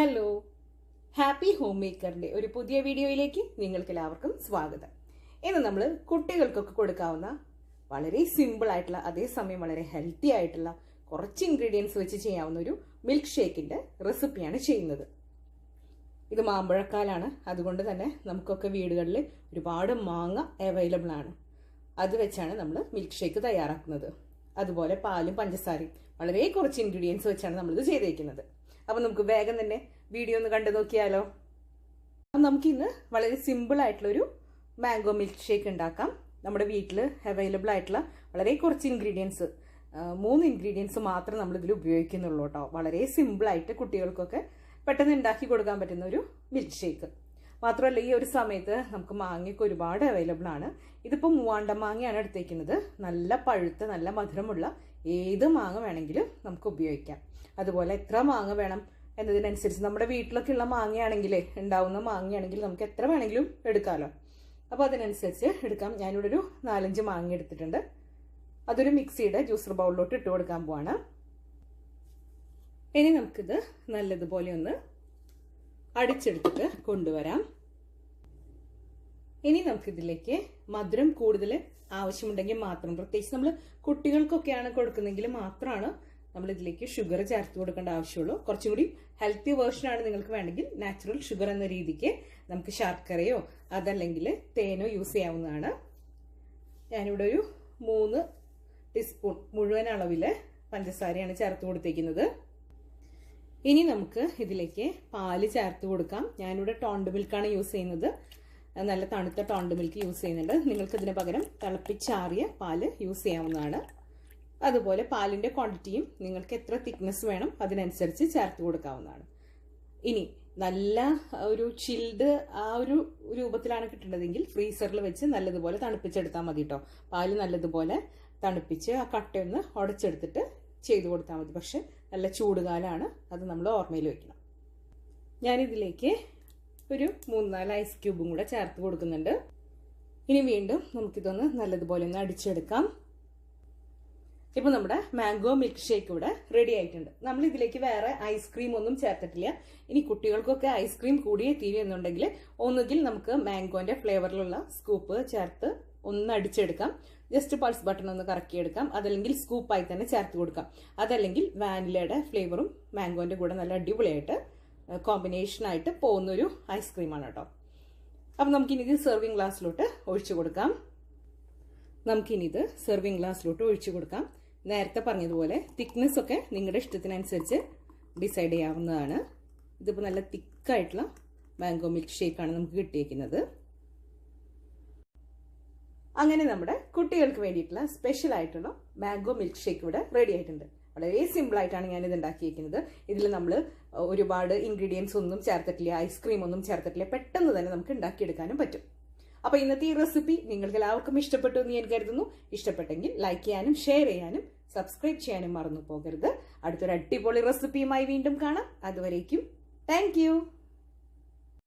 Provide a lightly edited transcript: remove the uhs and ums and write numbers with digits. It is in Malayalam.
ഹലോ, ഹാപ്പി ഹോം മേക്കറിന്റെ ഒരു പുതിയ വീഡിയോയിലേക്ക് നിങ്ങൾക്ക് എല്ലാവർക്കും സ്വാഗതം. ഇന്ന് നമ്മൾ കുട്ടികൾക്കൊക്കെ കൊടുക്കാവുന്ന വളരെ സിമ്പിൾ ആയിട്ടുള്ള അതേസമയം വളരെ ഹെൽത്തി ആയിട്ടുള്ള കുറച്ച് ഇൻഗ്രീഡിയൻസ് വെച്ച് ചെയ്യാവുന്ന ഒരു മിൽക്ക് ഷേക്കിന്റെ റെസിപ്പിയാണ് ചെയ്യുന്നത്. ഇത് മാമ്പഴക്കാലാണ്, അതുകൊണ്ട് തന്നെ നമുക്കൊക്കെ വീടുകളിൽ ഒരുപാട് മാങ്ങ അവൈലബിൾ ആണ്. അത് വെച്ചാണ് നമ്മൾ മിൽക്ക് ഷേക്ക് തയ്യാറാക്കുന്നത്. അതുപോലെ പാലും പഞ്ചസാരയും വളരെ കുറച്ച് ഇൻഗ്രീഡിയൻസ് വെച്ചാണ് നമ്മളിത് ചെയ്തേക്കുന്നത്. അപ്പം നമുക്ക് വേഗം തന്നെ വീഡിയോ ഒന്ന് കണ്ടു നോക്കിയാലോ. നമുക്കിന്ന് വളരെ സിമ്പിൾ ആയിട്ടുള്ളൊരു മാംഗോ മിൽക്ക് ഷേക്ക് ഉണ്ടാക്കാം. നമ്മുടെ വീട്ടിൽ അവൈലബിൾ ആയിട്ടുള്ള വളരെ കുറച്ച് ഇൻഗ്രീഡിയൻസ്, 3 ഇൻഗ്രീഡിയൻസ് മാത്രം നമ്മൾ ഇതിൽ ഉപയോഗിക്കുന്നുള്ളൂ കേട്ടോ. വളരെ സിമ്പിളായിട്ട് കുട്ടികൾക്കൊക്കെ പെട്ടെന്ന് ഉണ്ടാക്കി കൊടുക്കാൻ പറ്റുന്ന ഒരു മിൽക്ക് ഷേക്ക്. മാത്രമല്ല ഈ ഒരു സമയത്ത് നമുക്ക് മാങ്ങയൊക്കെ ഒരുപാട് അവൈലബിൾ ആണ്. ഇതിപ്പോൾ മൂവാണ്ടൻ മാങ്ങയാണ് എടുത്തേക്കുന്നത്. നല്ല പഴുത്ത നല്ല മധുരമുള്ള ഏത് മാങ്ങ വേണമെങ്കിലും നമുക്ക് ഉപയോഗിക്കാം. അതുപോലെ എത്ര മാങ്ങ വേണം എന്നതിനനുസരിച്ച് നമ്മുടെ വീട്ടിലൊക്കെ ഉള്ള മാങ്ങയാണെങ്കിൽ, ഉണ്ടാവുന്ന മാങ്ങയാണെങ്കിൽ നമുക്ക് എത്ര വേണമെങ്കിലും എടുക്കാമല്ലോ. അപ്പോൾ അതിനനുസരിച്ച് എടുക്കാം. ഞാനിവിടെ ഒരു 4-5 മാങ്ങ എടുത്തിട്ടുണ്ട്. അതൊരു മിക്സിയുടെ ജ്യൂസർ ബൗളിലോട്ട് ഇട്ട് കൊടുക്കാൻ പോവാണ്. ഇനി നമുക്കിത് നല്ലതുപോലെ ഒന്ന് അടിച്ചെടുത്തിട്ട് കൊണ്ടുവരാം. ഇനി നമുക്കിതിലേക്ക് മധുരം കൂടുതൽ ആവശ്യമുണ്ടെങ്കിൽ മാത്രം, പ്രത്യേകിച്ച് നമ്മൾ കുട്ടികൾക്കൊക്കെയാണ് കൊടുക്കുന്നതെങ്കിൽ മാത്രമാണ് നമ്മൾ ഇതിലേക്ക് ഷുഗർ ചേർത്ത് കൊടുക്കേണ്ട ആവശ്യമുള്ളൂ. കുറച്ചും കൂടി ഹെൽത്തി വേർഷനാണ് നിങ്ങൾക്ക് വേണമെങ്കിൽ നാച്ചുറൽ ഷുഗർ എന്ന രീതിക്ക് നമുക്ക് ശർക്കരയോ അതല്ലെങ്കിൽ തേനോ യൂസ് ചെയ്യാവുന്നതാണ്. ഞാനിവിടെ ഒരു 3 ടീസ്പൂൺ മുഴുവൻ അളവിൽ പഞ്ചസാരയാണ് ചേർത്ത് കൊടുത്തേക്കുന്നത്. ഇനി നമുക്ക് ഇതിലേക്ക് പാല് ചേർത്ത് കൊടുക്കാം. ഞാനിവിടെ ടോണ്ട് മിൽക്കാണ് യൂസ് ചെയ്യുന്നത്. നല്ല തണുത്ത ടോണ്ട് മിൽക്ക് യൂസ് ചെയ്യുന്നുണ്ട്. നിങ്ങൾക്ക് ഇതിന് പകരം തിളപ്പിച്ചാറിയ പാല് യൂസ് ചെയ്യാവുന്നതാണ്. അതുപോലെ പാലിന്റെ ക്വാണ്ടിറ്റിയും നിങ്ങൾക്ക് എത്ര തിക്നെസ് വേണം അതിനനുസരിച്ച് ചേർത്ത് കൊടുക്കാവുന്നതാണ്. ഇനി നല്ല ഒരു ചിൽഡ് ആ ഒരു രൂപത്തിലാണ് കിട്ടേണ്ടതെങ്കിൽ ഫ്രീസറിൽ വെച്ച് നല്ലതുപോലെ തണുപ്പിച്ചെടുത്താൽ മതി കേട്ടോ. പാല് നല്ലതുപോലെ തണുപ്പിച്ച് ആ കട്ടയൊന്ന് ഉടച്ചെടുത്തിട്ട് ചെയ്തു കൊടുത്താൽ മതി. പക്ഷെ നല്ല ചൂടുകാലാണ്, അത് നമ്മൾ ഓർമ്മയിൽ വെക്കണം. ഞാനിതിലേക്ക് ഒരു 3-4 ഐസ് ക്യൂബും കൂടെ ചേർത്ത് കൊടുക്കുന്നുണ്ട്. ഇനി വീണ്ടും നമുക്കിതൊന്ന് നല്ലതുപോലെ ഒന്ന് അടിച്ചെടുക്കാം. ഇപ്പൊ നമ്മുടെ മാംഗോ മിൽക്ക് ഷേക്ക് ഇവിടെ റെഡി ആയിട്ടുണ്ട്. നമ്മൾ ഇതിലേക്ക് വേറെ ഐസ്ക്രീം ഒന്നും ചേർത്തിട്ടില്ല. ഇനി കുട്ടികൾക്കൊക്കെ ഐസ്ക്രീം കൂടിയേ തീരുന്നുണ്ടെങ്കിൽ ഒന്നുകിൽ നമുക്ക് മാംഗോന്റെ ഫ്ലേവറിലുള്ള സ്കൂപ്പ് ചേർത്ത് ഒന്ന് അടിച്ചെടുക്കാം. ജസ്റ്റ് പൾസ് ബട്ടൺ ഒന്ന് കറക്കിയെടുക്കാം. അതല്ലെങ്കിൽ സ്കൂപ്പായി തന്നെ ചേർത്ത് കൊടുക്കാം. അതല്ലെങ്കിൽ വാനിലയുടെ ഫ്ലേവറും മാംഗോന്റെ കൂടെ നല്ല അടിപൊളിയായിട്ട് കോമ്പിനേഷനായിട്ട് പോകുന്നൊരു ഐസ്ക്രീമാണ് കേട്ടോ. അപ്പം നമുക്കിനി ഇത് സെർവിങ് ഗ്ലാസ്സിലോട്ട് ഒഴിച്ചു കൊടുക്കാം. നേരത്തെ പറഞ്ഞതുപോലെ തിക്നെസ് ഒക്കെ നിങ്ങളുടെ ഇഷ്ടത്തിനനുസരിച്ച് ഡിസൈഡ് ചെയ്യാവുന്നതാണ്. ഇതിപ്പോൾ നല്ല തിക്കായിട്ടുള്ള മാംഗോ മിൽക്ക് ഷേക്കാണ് നമുക്ക് കിട്ടിയിരിക്കുന്നത്. അങ്ങനെ നമ്മുടെ കുട്ടികൾക്ക് വേണ്ടിയിട്ടുള്ള സ്പെഷ്യൽ ആയിട്ടുള്ള മാംഗോ മിൽക്ക് ഷേക്ക് ഇവിടെ റെഡി ആയിട്ടുണ്ട്. വളരെ സിമ്പിൾ ആയിട്ടാണ് ഞാനിത് ഉണ്ടാക്കിയിരിക്കുന്നത്. ഇതിൽ നമ്മൾ ഒരുപാട് ഇൻഗ്രീഡിയൻസ് ഒന്നും ചേർത്തിട്ടില്ല, ഐസ്ക്രീം ഒന്നും ചേർത്തിട്ടില്ല. പെട്ടെന്ന് തന്നെ നമുക്ക് ഉണ്ടാക്കിയെടുക്കാനും പറ്റും. അപ്പോൾ ഇന്നത്തെ ഈ റെസിപ്പി നിങ്ങൾക്ക് എല്ലാവർക്കും ഇഷ്ടപ്പെട്ടു എന്ന് ഞാൻ കരുതുന്നു. ഇഷ്ടപ്പെട്ടെങ്കിൽ ലൈക്ക് ചെയ്യാനും ഷെയർ ചെയ്യാനും സബ്സ്ക്രൈബ് ചെയ്യാനും മറന്നു പോകരുത്. അടുത്തൊരു അടിപൊളി റെസിപ്പിയുമായി വീണ്ടും കാണാം. അതുവരേക്കും താങ്ക് യു.